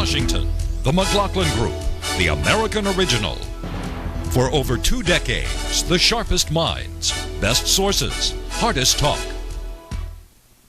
Washington, the McLaughlin Group, the American original. For over 2 decades, the sharpest minds, best sources, hardest talk.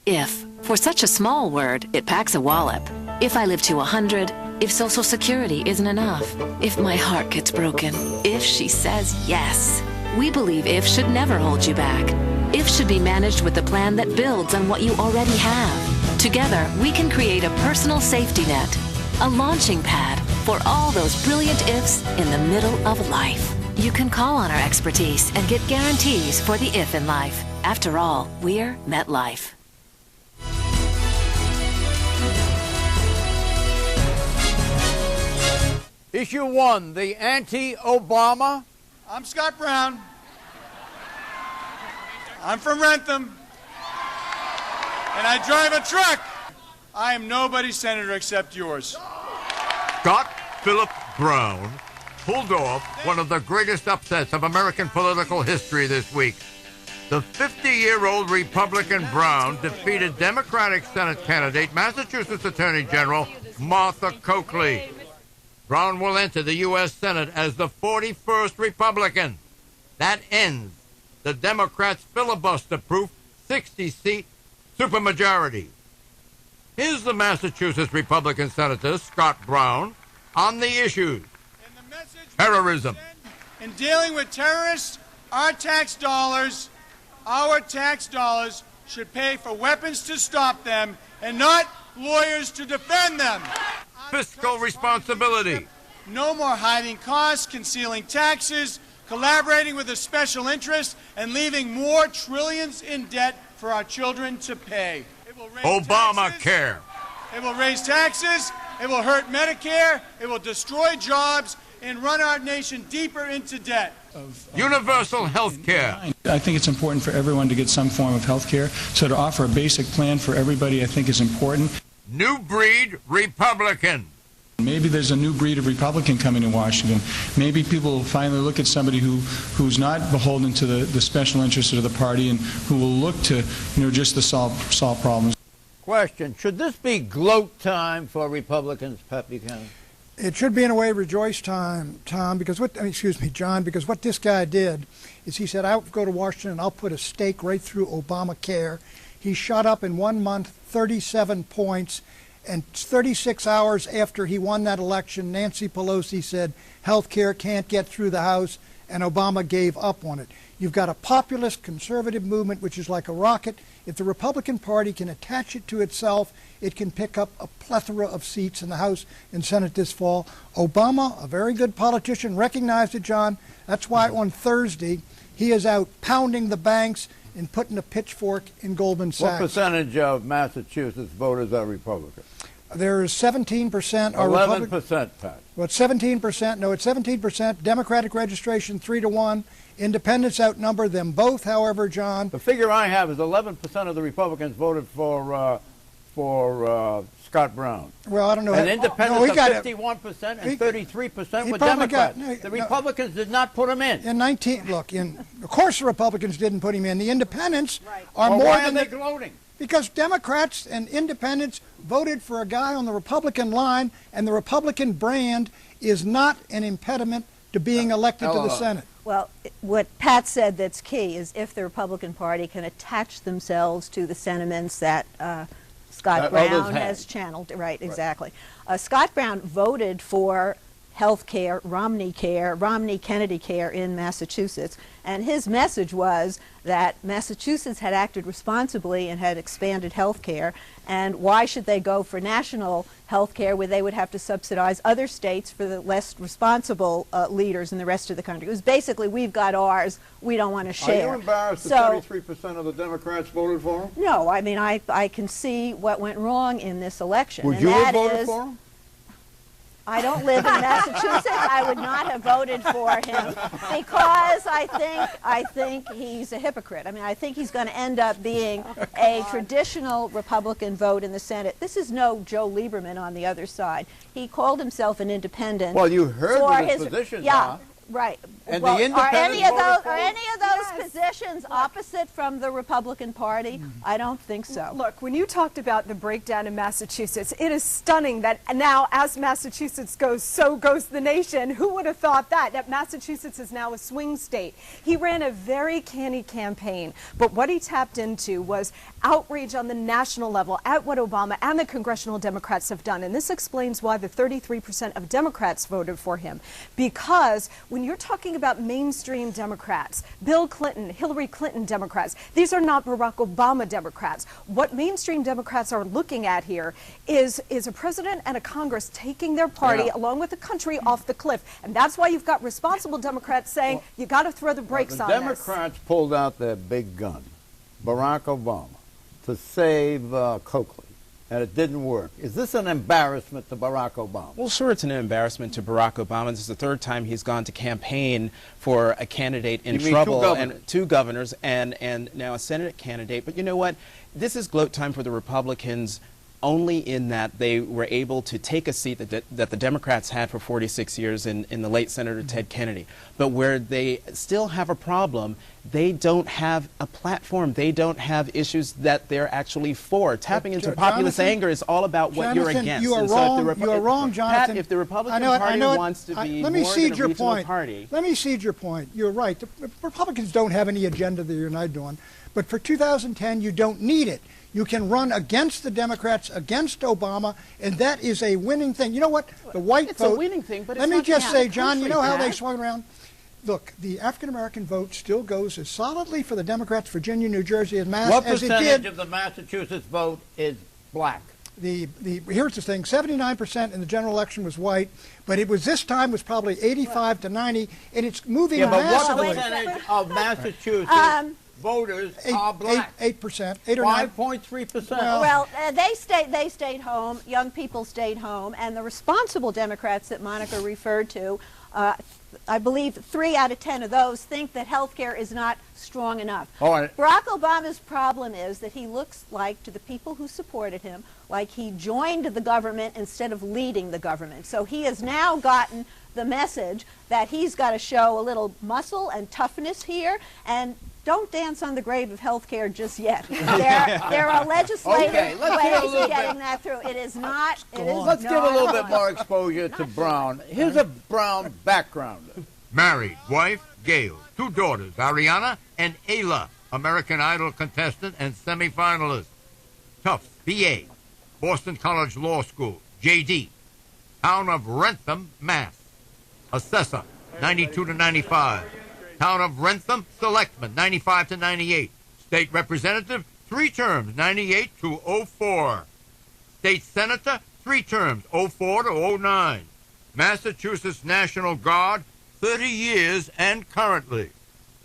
If. For such a small word, it packs a wallop. If I live to 100, if Social Security isn't enough, if my heart gets broken, if she says yes. We believe if should never hold you back. If should be managed with a plan that builds on what you already have. Together, we can create a personal safety net, a launching pad for all those brilliant ifs in the middle of life. You can call on our expertise and get guarantees for the if in life. After all, we're MetLife. Issue 1, the anti-Obama. I'm Scott Brown. I'm from Rentham. And I drive a truck. I am nobody's senator except yours. Scott Philip Brown pulled off one of the greatest upsets of American political history this week. The 50-year-old Republican Brown defeated Democratic Senate candidate, Massachusetts Attorney General Martha Coakley. Brown will enter the U.S. Senate as the 41st Republican. That ends the Democrats' filibuster-proof 60-seat supermajority. Here's the Massachusetts Republican Senator, Scott Brown, on the issues. Terrorism. In dealing with terrorists, our tax dollars should pay for weapons to stop them and not lawyers to defend them. Fiscal responsibility. No more hiding costs, concealing taxes, collaborating with a special interest, and leaving more trillions in debt for our children to pay. Obamacare. It will raise taxes, it will hurt Medicare, it will destroy jobs, and run our nation deeper into debt. Universal health care. I think it's important for everyone to get some form of health care, so to offer a basic plan for everybody I think is important. New breed Republican. Maybe there's a new breed of Republican coming to Washington. Maybe people will finally look at somebody who's not beholden to the special interests of the party and who will look to, just to solve problems. Question, should this be gloat time for Republicans, Pat Buchanan? It should be in a way rejoice time, John, because what this guy did is he said, I'll go to Washington and I'll put a stake right through Obamacare. He shot up in 1 month 37 points, and 36 hours after he won that election, Nancy Pelosi said health care can't get through the House, and Obama gave up on it. You've got a populist conservative movement which is like a rocket. If the Republican Party can attach it to itself, it can pick up a plethora of seats in the House and Senate this fall. Obama, a very good politician, recognized it, John. That's why on Thursday he is out pounding the banks and putting a pitchfork in Goldman Sachs. What percentage of Massachusetts voters are Republican? There is 17% are 11%, Pat. Well, it's 17%. No, it's 17%. Democratic registration 3-1. Independents outnumber them both, however, John. The figure I have is 11% of the Republicans voted for Scott Brown. Well, I don't know. And independents are 51% and 33% were Democrats. The Republicans did not put him in. Of course the Republicans didn't put him in. The independents are more more than than they gloating. Because Democrats and independents voted for a guy on the Republican line, and the Republican brand is not an impediment to being elected to the Senate. Well, what Pat said that's key is if the Republican Party can attach themselves to the sentiments that Scott Brown has channeled. Right, exactly. Scott Brown voted for health care, Romney-Kennedy care in Massachusetts, and his message was that Massachusetts had acted responsibly and had expanded health care, and why should they go for national health care where they would have to subsidize other states for the less responsible leaders in the rest of the country? It was basically, we've got ours, we don't want to share. Are you embarrassed that 33% of the Democrats voted for him? No, I mean, I can see what went wrong in this election. Would you have voted for him? I don't live in Massachusetts. I would not have voted for him because I think he's a hypocrite. I mean, I think he's going to end up being a traditional Republican vote in the Senate. This is no Joe Lieberman on the other side. He called himself an independent. Well, you heard what his positions are. Right. And well, the independent are any of those positions opposite from the Republican Party? I don't think so. Look, when you talked about the breakdown in Massachusetts, it is stunning that now, as Massachusetts goes, so goes the nation. Who would have thought that Massachusetts is now a swing state? He ran a very canny campaign, but what he tapped into was outrage on the national level at what Obama and the congressional Democrats have done. And this explains why the 33% of Democrats voted for him. Because when you're talking about mainstream Democrats, Bill Clinton, Hillary Clinton Democrats, these are not Barack Obama Democrats. What mainstream Democrats are looking at here is a president and a Congress taking their party along with the country off the cliff. And that's why you've got responsible Democrats saying you got to throw the brakes on this. The Democrats pulled out their big gun, Barack Obama, to save Coakley, and it didn't work. Is this an embarrassment to Barack Obama? Well, sure, it's an embarrassment to Barack Obama. This is the third time he's gone to campaign for a candidate in trouble, and two governors, and now a Senate candidate. But you know what? This is gloat time for the Republicans, only in that they were able to take a seat that the Democrats had for 46 years in the late Senator Ted Kennedy. But where they still have a problem, they don't have a platform. They don't have issues that they're actually for. Tapping into populist anger is all about what you're against. You are wrong. You are wrong, Jonathan. Pat, if the Republican Party wants to be let me more cede than a your regional point. party. Let me cede your point. You're right. The Republicans don't have any agenda that you're not doing. But for 2010, you don't need it. You can run against the Democrats, against Obama, and that is a winning thing. You know what? The white vote. It's a winning thing, but let me just say, John, you know how they swung around? Look, the African-American vote still goes as solidly for the Democrats, Virginia, New Jersey, as it did. What percentage of the Massachusetts vote is black? Here's the thing, 79% in the general election was white, but it was this time was probably 85 to 90, and it's moving massively. What percentage of Massachusetts voters are black? 8%, 8 or 9. 5.3%. Well, they stayed home. Young people stayed home, and the responsible Democrats that Monica referred to, I believe 3 out of 10 of those think that health care is not strong enough. All right. Barack Obama's problem is that he looks like, to the people who supported him, like he joined the government instead of leading the government. So he has now gotten the message that he's got to show a little muscle and toughness here, and don't dance on the grave of health care just yet. There are legislative ways of getting that through. It is not. Let's give a little bit more exposure to Brown. Here's a Brown background. Married, wife, Gail, 2 daughters, Ariana and Ayla, American Idol contestant and semifinalist. Tufts, BA, Boston College Law School, JD, town of Wrentham, Mass. Assessor, 92 to 95. Town of Wrentham, Selectman, 95 to 98. State Representative, 3 terms, 98 to 04. State Senator, 3 terms, 04 to 09. Massachusetts National Guard, 30 years and currently.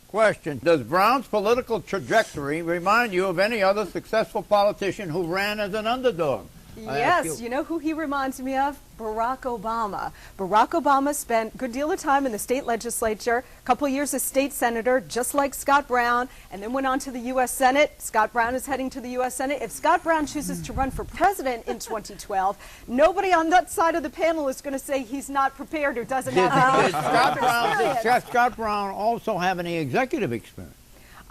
Question, does Brown's political trajectory remind you of any other successful politician who ran as an underdog? Yes, you know who he reminds me of? Barack Obama. Barack Obama spent a good deal of time in the state legislature, a couple of years as state senator, just like Scott Brown, and then went on to the U.S. Senate. Scott Brown is heading to the U.S. Senate. If Scott Brown chooses to run for president in 2012, nobody on that side of the panel is going to say he's not prepared or doesn't have Does Scott Brown also have any executive experience?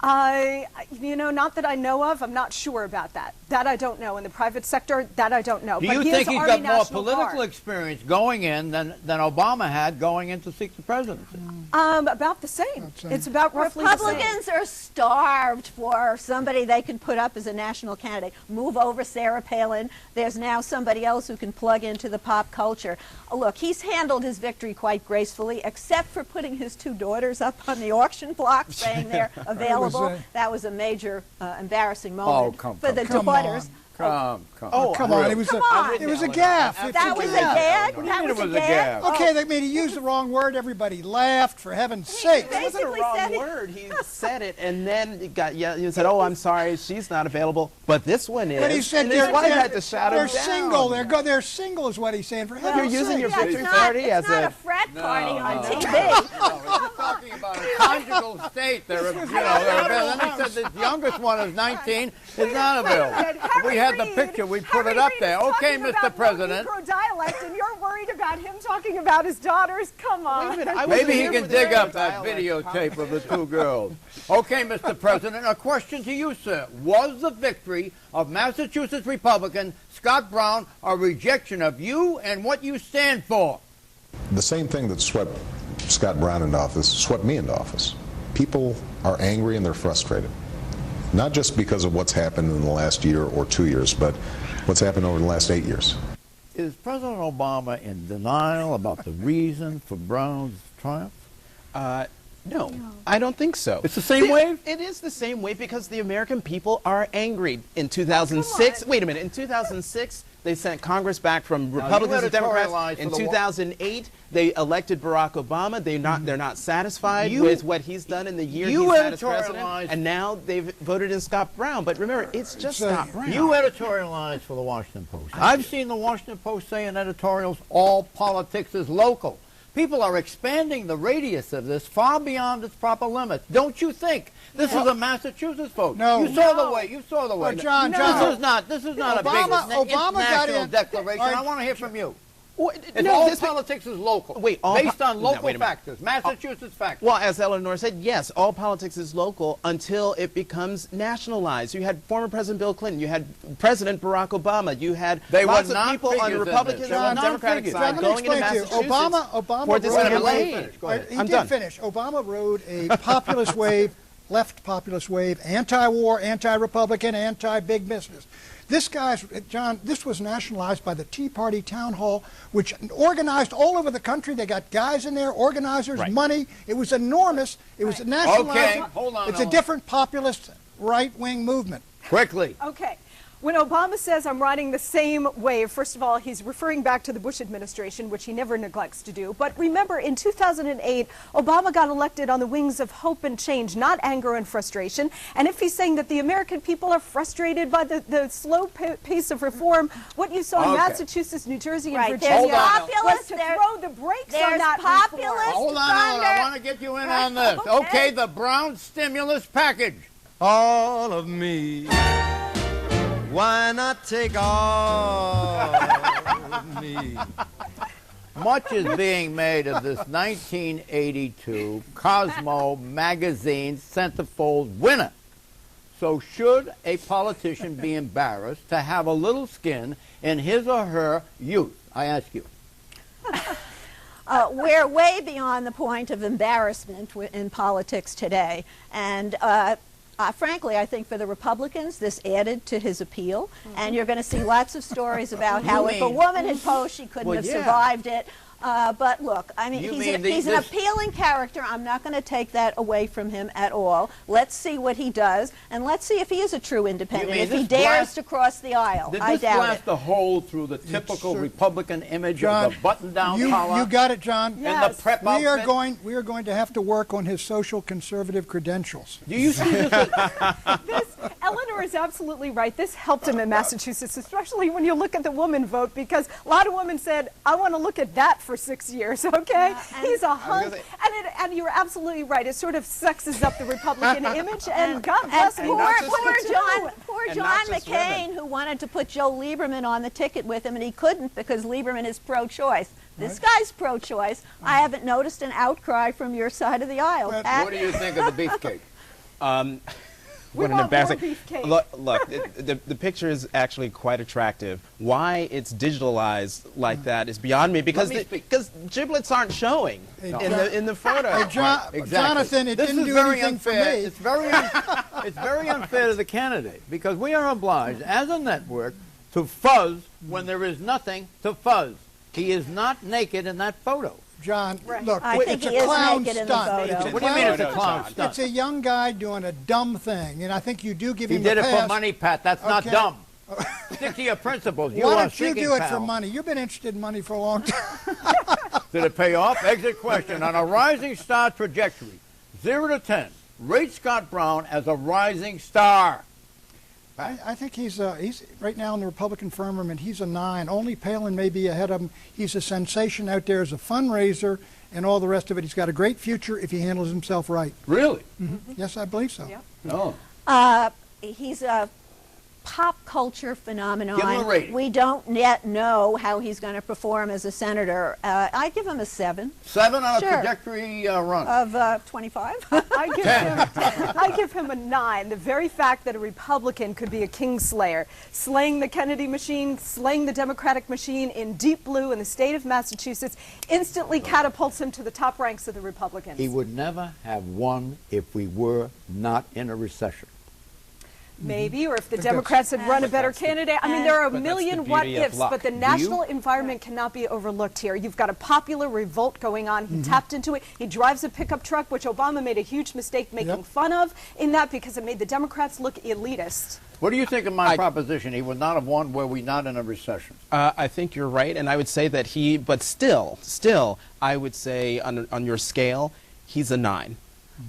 Not that I know of. I'm not sure about that. That I don't know. In the private sector, that I don't know. Do you think he's got more political experience going in than Obama had going in to seek the presidency? About the same. It's about roughly the same. Republicans are starved for somebody they can put up as a national candidate. Move over Sarah Palin. There's now somebody else who can plug into the pop culture. Look, he's handled his victory quite gracefully, except for putting his 2 daughters up on the auction block, saying they're available. That was a major embarrassing moment for the daughters. Come on! It was a gaffe. That was a gag. That was a gag. Okay, they made he used the wrong word. Everybody laughed. For heaven's sake! It wasn't a wrong word. He said it, and then he said, "Oh, I'm sorry, she's not available." But this one is. But he said his wife had to shout him down. Single. They're single, is what he's saying. For you're using your victory party as a. It's not a frat party on TV. We're talking about a conjugal state. Let me say the youngest one is 19. Is not available. We had the picture. We put it up there. Okay, Mr. President. Negro dialect, and you're worried about that? Him talking about his daughters? Come on. Maybe he can dig up that videotape of the two girls. Okay, Mr. President, a question to you, sir. Was the victory of Massachusetts Republican Scott Brown a rejection of you and what you stand for? The same thing that swept Scott Brown into office swept me into office. People are angry and they're frustrated. Not just because of what's happened in the last year or 2 years, but what's happened over the last 8 years. Is President Obama in denial about the reason for Brown's triumph? No, I don't think so. It's the same wave? It is the same wave because the American people are angry. In 2006, wait a minute, in 2006, they sent Congress back from Republicans and Democrats. In 2008, they elected Barack Obama. They're not satisfied with what he's done in the year he's had as president. And now they've voted in Scott Brown. But remember, it's just Scott Brown. You editorialized for the Washington Post. I've seen the Washington Post say in editorials, all politics is local. People are expanding the radius of this far beyond its proper limits. Don't you think? This is a Massachusetts vote. No. You saw the way. You saw the way. John, This is not a big international declaration. I want to hear from you. Politics is local, based on local factors, Massachusetts factors. Well, as Eleanor said, yes, all politics is local until it becomes nationalized. You had former President Bill Clinton, you had President Barack Obama, you had lots of people on the Republican and Democratic side going into Massachusetts. Obama rode a populist wave, left populist wave, anti-war, anti-Republican, anti-big business. This guy's, John, this was nationalized by the Tea Party Town Hall, which organized all over the country. They got guys in there, organizers, money. It was enormous. It was nationalized. Okay, hold on. It's a different populist right-wing movement. Quickly. Okay. When Obama says I'm riding the same wave, first of all, he's referring back to the Bush administration, which he never neglects to do. But remember, in 2008, Obama got elected on the wings of hope and change, not anger and frustration. And if he's saying that the American people are frustrated by the slow pace of reform, what you saw in Massachusetts, New Jersey, and Virginia was to throw the brakes on that reform. Hold on, I want to get you in on this. Okay, the Brown stimulus package. All of me. Why not take all of me? Much is being made of this 1982 Cosmo magazine centerfold winner. So should a politician be embarrassed to have a little skin in his or her youth? I ask you. We're way beyond the point of embarrassment in politics today. And frankly, I think for the Republicans, this added to his appeal. And you're going to see lots of stories about how if a woman had posed, she couldn't have survived it. But look, I mean, he's an appealing character. I'm not going to take that away from him at all. Let's see what he does, and let's see if he is a true independent, if he dares to cross the aisle. I doubt it. Did this blast a hole through the typical Republican image of the button-down collar? You got it, John. Yes. And the prep outfit? We are going to have to work on his social conservative credentials. Do you see this? Eleanor is absolutely right. This helped him in Massachusetts, especially when you look at the woman vote, because a lot of women said, I want to look at that for 6 years, okay? He's a hunk. And you're absolutely right. It sort of sexes up the Republican image, and God bless him. Poor John McCain, who wanted to put Joe Lieberman on the ticket with him, and he couldn't because Lieberman is pro-choice. This guy's pro-choice. I haven't noticed an outcry from your side of the aisle. What do you think of the beefcake? What an embarrassing. Look, the picture is actually quite attractive. Why it's digitalized like that is beyond me, because giblets aren't showing in the photo. Jonathan, it didn't do anything for me. It's very unfair to the candidate, because we are obliged as a network to fuzz when there is nothing to fuzz. He is not naked in that photo. John, look, I think it's a clown stunt. What do you mean it's a clown stunt? It's a young guy doing a dumb thing, and I think you do give him a pass. He did it for money, Pat. That's not dumb. Stick to your principles. Why don't you do it for money? You've been interested in money for a long time. Did it pay off? Exit question. On a rising star trajectory, 0 to 10, rate Scott Brown as a rising star. I think he's right now in the Republican firmament. He's a 9. Only Palin may be ahead of him. He's a sensation out there as a fundraiser and all the rest of it. He's got a great future if he handles himself right. Really? Mm-hmm. Yes, I believe so. Yep. Oh. He's pop culture phenomenon. Give him a rating. We don't yet know how he's going to perform as a senator. I give him a 7. 7 on a trajectory run? Of 25. I give him a 9. The very fact that a Republican could be a kingslayer, slaying the Kennedy machine, slaying the Democratic machine in deep blue in the state of Massachusetts, instantly catapults him to the top ranks of the Republicans. He would never have won if we were not in a recession. Maybe, or if the Democrats had run a better candidate. I mean, there are a million what-ifs, but the national environment cannot be overlooked here. You've got a popular revolt going on. He tapped into it. He drives a pickup truck, which Obama made a huge mistake making fun of in that because it made the Democrats look elitist. What do you think of my proposition? He would not have won were we not in a recession. I think you're right, and I would say that but still, I would say on your scale, he's a 9.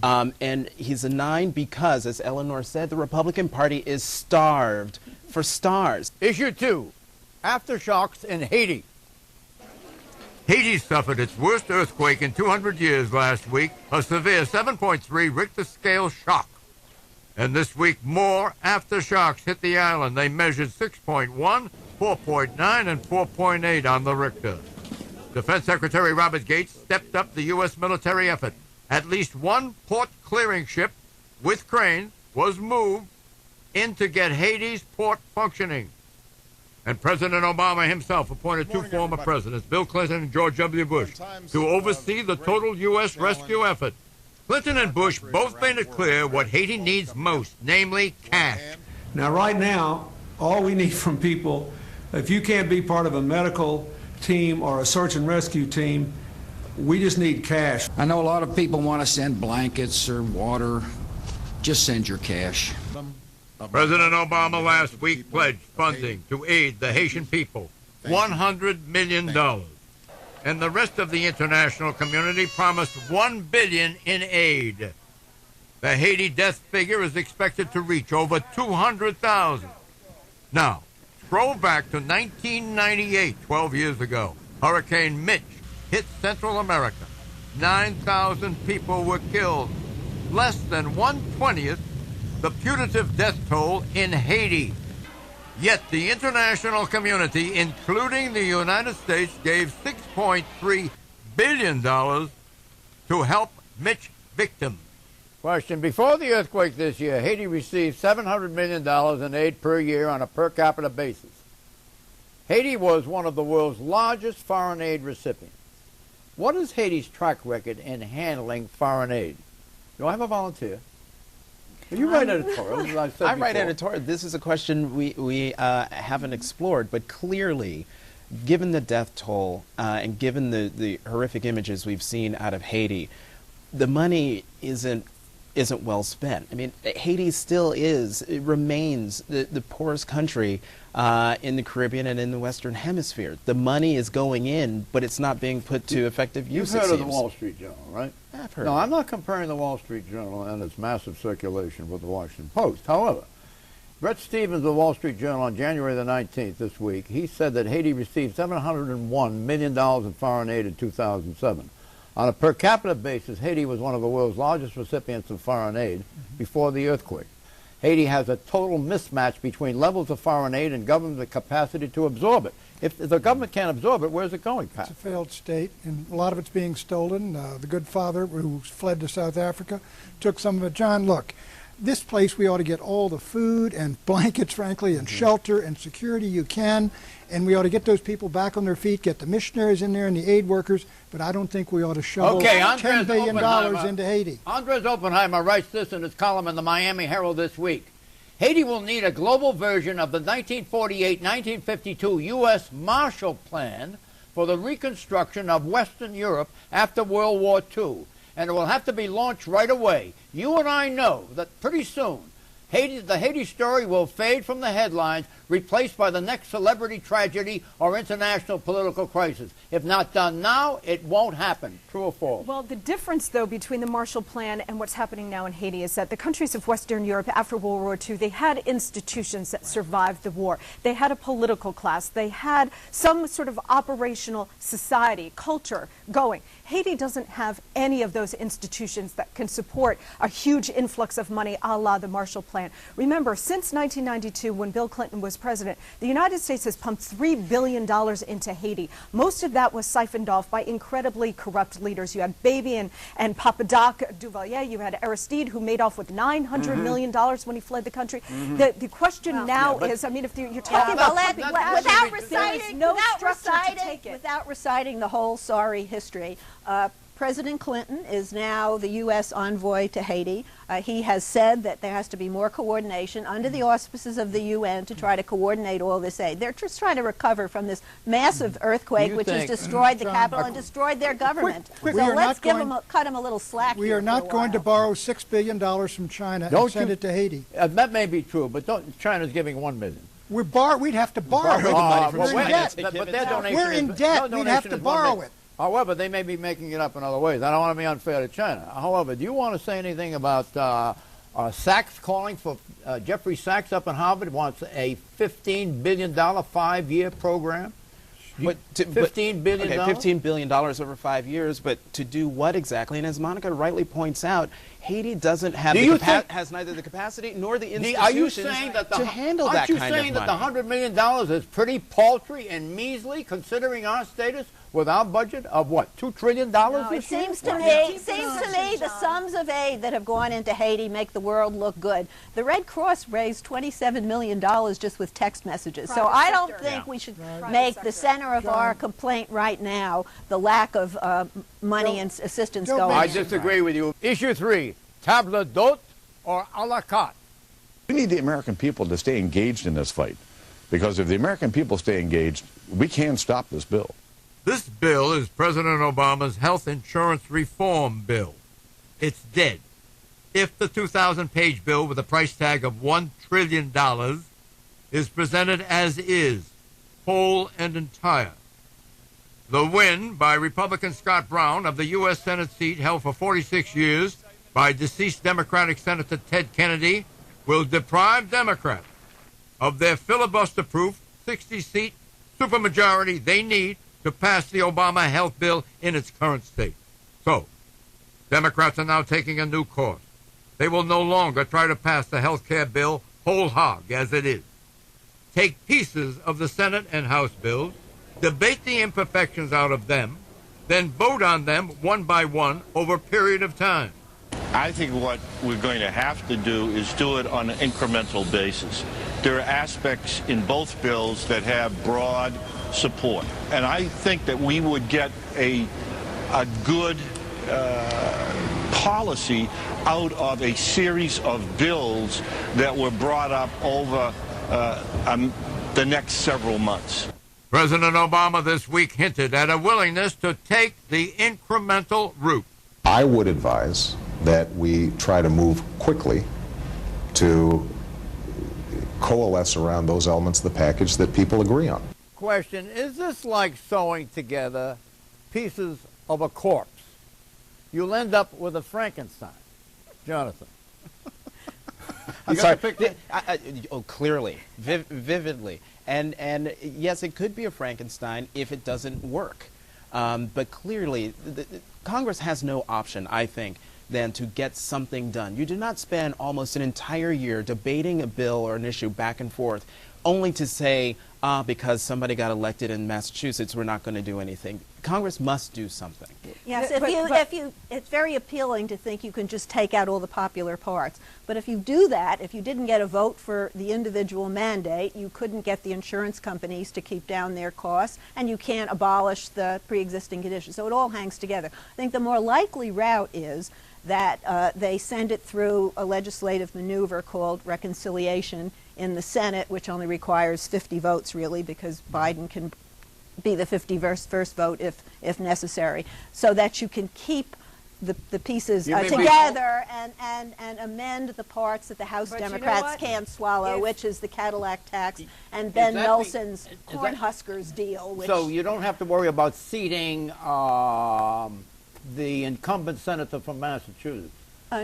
And he's a 9 because, as Eleanor said, the Republican Party is starved for stars. Issue 2, aftershocks in Haiti. Haiti suffered its worst earthquake in 200 years last week, a severe 7.3 Richter scale shock. And this week, more aftershocks hit the island. They measured 6.1, 4.9, and 4.8 on the Richter. Defense Secretary Robert Gates stepped up the U.S. military effort. At least one port clearing ship with cranes was moved in to get Haiti's port functioning. And President Obama himself appointed 2 former presidents, Bill Clinton and George W. Bush, to oversee the total U.S. rescue effort. Clinton and Bush both made it clear what Haiti needs most, namely cash. Now, right now, all we need from people, if you can't be part of a medical team or a search and rescue team, we just need cash. I know a lot of people want to send blankets or water. Just send your cash. President Obama last week pledged funding to aid the Haitian people, $100 million. And the rest of the international community promised $1 billion in aid. The Haiti death figure is expected to reach over 200,000. Now, scroll back to 1998, 12 years ago. Hurricane Mitch hit Central America. 9,000 people were killed. Less than 1/20th the putative death toll in Haiti. Yet the international community, including the United States, gave $6.3 billion to help Mitch victims. Question. Before the earthquake this year, Haiti received $700 million in aid per year on a per capita basis. Haiti was one of the world's largest foreign aid recipients. What is Haiti's track record in handling foreign aid? Do I have a volunteer? You write editorials, as I've said I write before. editorials. This is a question we haven't explored, but clearly, given the death toll and given the horrific images we've seen out of Haiti, the money isn't well spent. I mean, Haiti still remains the poorest country in the Caribbean and in the Western Hemisphere. The money is going in, but it's not being put to effective use. You've heard of the Wall Street Journal, right? I've heard. No, I'm not comparing the Wall Street Journal and its massive circulation with the Washington Post. However, Brett Stevens of the Wall Street Journal on January the 19th this week, he said that Haiti received $701 million in foreign aid in 2007. On a per capita basis, Haiti was one of the world's largest recipients of foreign aid before the earthquake. Haiti has a total mismatch between levels of foreign aid and government capacity to absorb it. If the government can't absorb it, where's it going, Pat? It's a failed state, and a lot of it's being stolen. The good father who fled to South Africa took some of it. John, look, this place we ought to get all the food and blankets, frankly, and shelter and security you can, and we ought to get those people back on their feet, get the missionaries in there and the aid workers, but I don't think we ought to shovel $10 billion into Haiti. Andres Oppenheimer writes this in his column in the Miami Herald this week. Haiti will need a global version of the 1948-1952 U.S. Marshall Plan for the reconstruction of Western Europe after World War II, and it will have to be launched right away. You and I know that pretty soon the Haiti story will fade from the headlines, replaced by the next celebrity tragedy or international political crisis. If not done now, it won't happen. True or false? Well, the difference, though, between the Marshall Plan and what's happening now in Haiti is that the countries of Western Europe after World War II, they had institutions that survived the war. They had a political class. They had some sort of operational society, culture going. Haiti doesn't have any of those institutions that can support a huge influx of money a la the Marshall Plan plan. Remember, since 1992, when Bill Clinton was president, the United States has pumped $3 billion into Haiti. Most of that was siphoned off by incredibly corrupt leaders. You had Baby and Papa Doc Duvalier. You had Aristide, who made off with $900 million when he fled the country. The question now is, I mean, if you're talking about without reciting the whole sorry history, President Clinton is now the U.S. envoy to Haiti. He has said that there has to be more coordination under the auspices of the UN to try to coordinate all this aid. They're just trying to recover from this massive earthquake which has destroyed the capital and destroyed their government. So let's cut him a little slack. We are not going to borrow $6 billion from China and send it to Haiti. That may be true, but China's giving $1 million. We'd have to borrow it. We're in debt. We're in debt. We'd have to borrow it. However, they may be making it up in other ways. I don't want to be unfair to China. However, do you want to say anything about Sachs calling for, Jeffrey Sachs up in Harvard wants a $15 billion 5-year program? $15 billion? Okay, $15 billion over 5 years, but to do what exactly? And as Monica rightly points out, Haiti doesn't have has neither the capacity nor the institutions to handle that kind of money. Aren't you saying that the $100 million is pretty paltry and measly, considering our status with our budget of what, $2 trillion It seems to me the sums of aid that have gone into Haiti make the world look good. The Red Cross raised $27 million just with text messages. So I don't think we should make the center of our complaint right now the lack of money and assistance going. I disagree with you. Issue 3, table d'hôte or a la carte? We need the American people to stay engaged in this fight, because if the American people stay engaged, we can stop this bill. This bill is President Obama's health insurance reform bill. It's dead. If the 2,000-page bill with a price tag of $1 trillion is presented as is, whole and entire, the win by Republican Scott Brown of the U.S. Senate seat held for 46 years by deceased Democratic Senator Ted Kennedy will deprive Democrats of their filibuster-proof 60-seat supermajority they need to pass the Obama health bill in its current state. So, Democrats are now taking a new course. They will no longer try to pass the health care bill whole hog as it is. Take pieces of the Senate and House bills, debate the imperfections out of them, then vote on them one by one over a period of time. I think what we're going to have to do is do it on an incremental basis. There are aspects in both bills that have broad support, and I think that we would get a good policy out of a series of bills that were brought up over the next several months. President Obama this week hinted at a willingness to take the incremental route. I would advise that we try to move quickly to coalesce around those elements of the package that people agree on. Question, is this like sewing together pieces of a corpse? You'll end up with a Frankenstein. Jonathan. I'm sorry. Clearly, vividly. And yes, it could be a Frankenstein if it doesn't work. But clearly, Congress has no option, I think, than to get something done. You do not spend almost an entire year debating a bill or an issue back and forth only to say, because somebody got elected in Massachusetts, we're not going to do anything. Congress must do something. Yes, it's very appealing to think you can just take out all the popular parts. But if you do that, if you didn't get a vote for the individual mandate, you couldn't get the insurance companies to keep down their costs, and you can't abolish the pre-existing conditions. So it all hangs together. I think the more likely route is that they send it through a legislative maneuver called reconciliation in the Senate, which only requires 50 votes, really, because Biden can be the 51st vote if necessary, so that you can keep the pieces together and amend the parts that the House Democrats can't swallow, which is the Cadillac tax and Ben Nelson's Cornhuskers deal. So you don't have to worry about seating the incumbent senator from Massachusetts.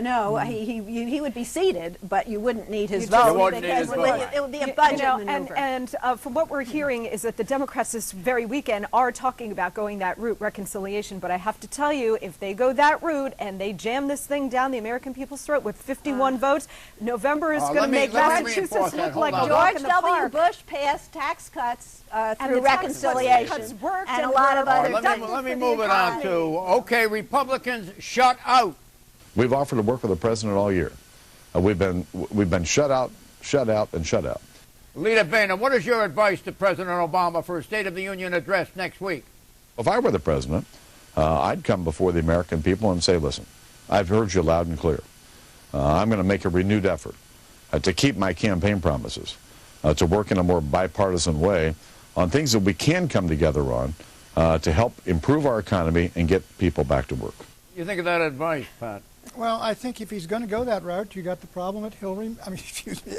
No, he would be seated, but you wouldn't need his You vote wouldn't need his vote. it would be a budget maneuver. And from what we're hearing is that the Democrats this very weekend are talking about going that route, reconciliation. But I have to tell you, if they go that route and they jam this thing down the American people's throat with 51 votes, November is going to make Massachusetts look like a walk in the park. George W. Bush passed tax cuts through the reconciliation, tax cuts worked and a lot of other let me move it on to, okay, Republicans, shut out. We've offered to work with the president all year. We've been shut out, and shut out. Leader Boehner, what is your advice to President Obama for a State of the Union address next week? If I were the president, I'd come before the American people and say, listen, I've heard you loud and clear. I'm going to make a renewed effort to keep my campaign promises, to work in a more bipartisan way on things that we can come together on to help improve our economy and get people back to work. You think of that advice, Pat? Well, I think if he's going to go that route, you got the problem that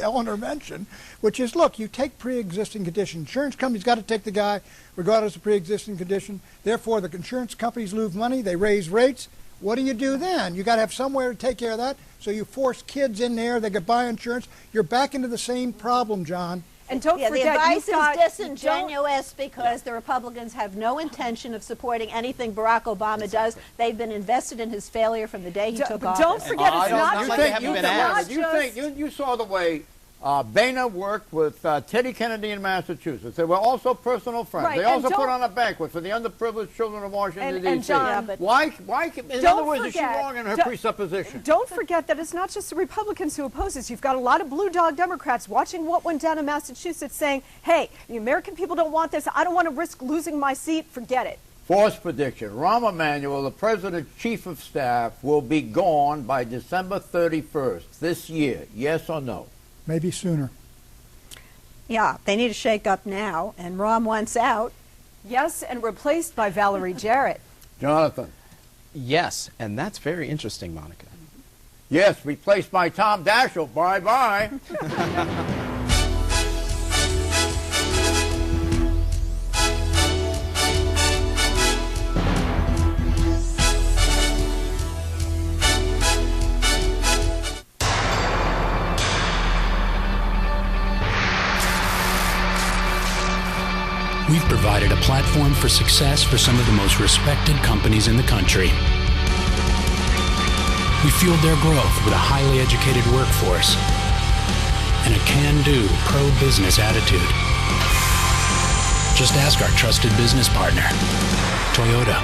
Eleanor mentioned, which is, look, you take pre-existing conditions. Insurance companies got to take the guy regardless of pre-existing condition. Therefore, the insurance companies lose money. They raise rates. What do you do then? You got to have somewhere to take care of that. So you force kids in there. They could buy insurance. You're back into the same problem, John. And don't forget, the advice is disingenuous because the Republicans have no intention of supporting anything Barack Obama does. They've been invested in his failure from the day he took office. Don't forget, it's not like they haven't been asked. You saw the way Boehner worked with Teddy Kennedy in Massachusetts. They were also personal friends. Right, they also put on a banquet for the underprivileged children of Washington, D.C. Why, in other words, is she wrong in her presupposition? Don't forget that it's not just the Republicans who oppose this. You've got a lot of blue dog Democrats watching what went down in Massachusetts saying, hey, the American people don't want this. I don't want to risk losing my seat. Forget it. False prediction. Rahm Emanuel, the President's Chief of Staff, will be gone by December 31st this year. Yes or no? Maybe sooner. Yeah, they need to shake up now, and Rahm wants out. Yes, and replaced by Valerie Jarrett. Jonathan. Yes, and that's very interesting, Monica. Yes, replaced by Tom Daschle. Bye-bye. We've provided a platform for success for some of the most respected companies in the country. We fueled their growth with a highly educated workforce and a can-do, pro-business attitude. Just ask our trusted business partner, Toyota.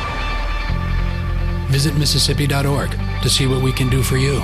Visit Mississippi.org to see what we can do for you.